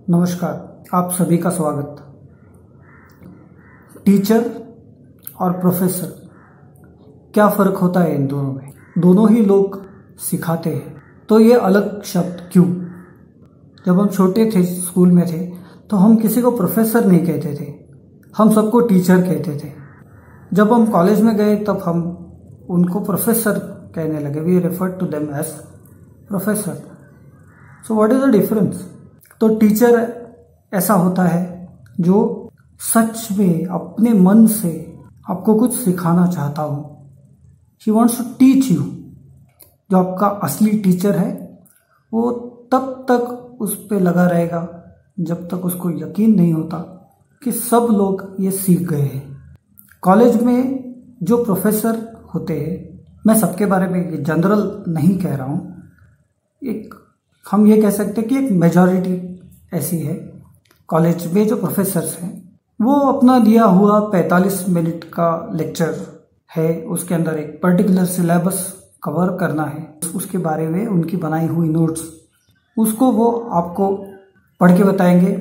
नमस्कार, आप सभी का स्वागत। टीचर और प्रोफेसर, क्या फ़र्क होता है इन दोनों में? दोनों ही लोग सिखाते हैं, तो ये अलग शब्द क्यों? जब हम छोटे थे, स्कूल में थे, तो हम किसी को प्रोफेसर नहीं कहते थे, हम सबको टीचर कहते थे। जब हम कॉलेज में गए तब हम उनको प्रोफेसर कहने लगे। We refer to them as professor. So what is the difference? तो टीचर ऐसा होता है जो सच में अपने मन से आपको कुछ सिखाना चाहता हो। He wants to teach you. जो आपका असली टीचर है वो तब तक उस पे लगा रहेगा जब तक उसको यकीन नहीं होता कि सब लोग ये सीख गए हैं। कॉलेज में जो प्रोफेसर होते हैं, मैं सबके बारे में जनरल नहीं कह रहा हूँ, एक हम ये कह सकते हैं कि एक मेजॉरिटी ऐसी है। कॉलेज में जो प्रोफेसर्स हैं वो अपना दिया हुआ 45 मिनट का लेक्चर है, उसके अंदर एक पर्टिकुलर सिलेबस कवर करना है, उसके बारे में उनकी बनाई हुई नोट्स, उसको वो आपको पढ़ के बताएंगे,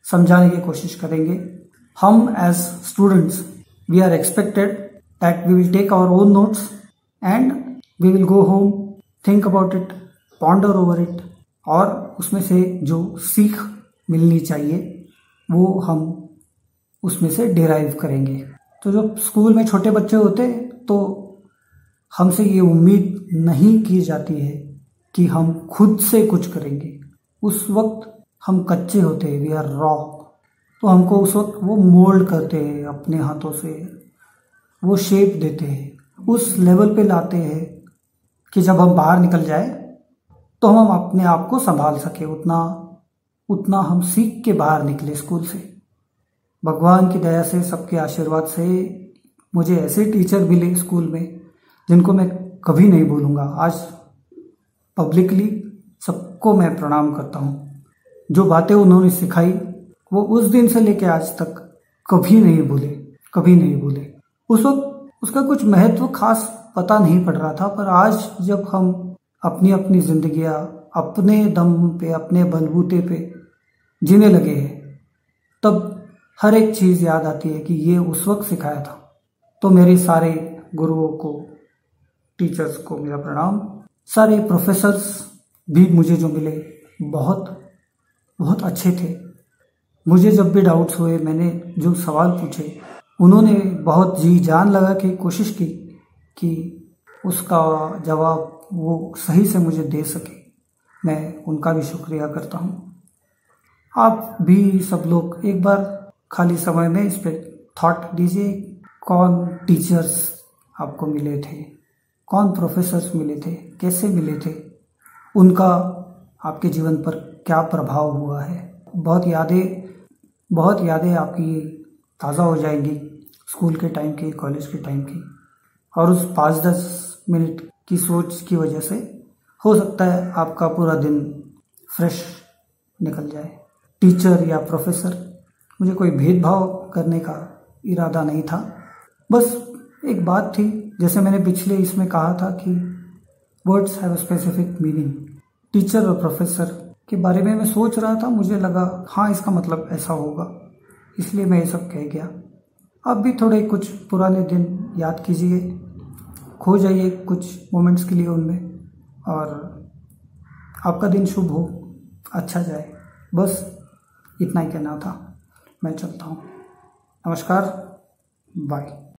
समझाने की कोशिश करेंगे। हम as students we are expected that we will take our own notes and we will go home, think about it, ponder over it, और उसमें से जो सीख मिलनी चाहिए वो हम उसमें से डिराइव करेंगे। तो जब स्कूल में छोटे बच्चे होते हैं तो हमसे ये उम्मीद नहीं की जाती है कि हम खुद से कुछ करेंगे। उस वक्त हम कच्चे होते हैं, वी आर रॉ। तो हमको उस वक्त वो मोल्ड करते हैं अपने हाथों से, वो शेप देते हैं, उस लेवल पे लाते हैं कि जब हम बाहर निकल जाए तो हम अपने आप को संभाल सके। उतना हम सीख के बाहर निकले स्कूल से। भगवान की दया से, सबके आशीर्वाद से मुझे ऐसे टीचर मिले स्कूल में जिनको मैं कभी नहीं भूलूंगा। आज पब्लिकली सबको मैं प्रणाम करता हूँ। जो बातें उन्होंने सिखाई वो उस दिन से लेके आज तक कभी नहीं भूले। उस वक्त उसका कुछ महत्व खास पता नहीं पड़ रहा था, पर आज जब हम अपनी अपनी जिंदगियां अपने दम पे, अपने बलबूते पे जीने लगे हैं, तब हर एक चीज़ याद आती है कि ये उस वक्त सिखाया था। तो मेरे सारे गुरुओं को, टीचर्स को मेरा प्रणाम। सारे प्रोफेसर्स भी मुझे जो मिले बहुत बहुत अच्छे थे। मुझे जब भी डाउट्स हुए, मैंने जो सवाल पूछे, उन्होंने बहुत जी जान लगा के कोशिश की कि उसका जवाब वो सही से मुझे दे सके। मैं उनका भी शुक्रिया करता हूँ। आप भी सब लोग एक बार खाली समय में इस पे थॉट दीजिए, कौन टीचर्स आपको मिले थे, कौन प्रोफेसर्स मिले थे, कैसे मिले थे, उनका आपके जीवन पर क्या प्रभाव हुआ है। बहुत यादें आपकी ताज़ा हो जाएंगी स्कूल के टाइम की, कॉलेज के टाइम की। और उस 5-10 मिनट की सोच की वजह से हो सकता है आपका पूरा दिन फ्रेश निकल जाए। टीचर या प्रोफेसर, मुझे कोई भेदभाव करने का इरादा नहीं था। बस एक बात थी, जैसे मैंने पिछले इसमें कहा था कि words have a specific meaning. Teacher और प्रोफेसर के बारे में मैं सोच रहा था, मुझे लगा हाँ इसका मतलब ऐसा होगा, इसलिए मैं ये सब कह गया। अब भी थोड़े कुछ पुराने दिन याद कीजिए, खो जाइए कुछ मोमेंट्स के लिए उनमें, और आपका दिन शुभ हो, अच्छा जाए। बस इतना ही कहना था। मैं चलता हूँ। नमस्कार, बाय।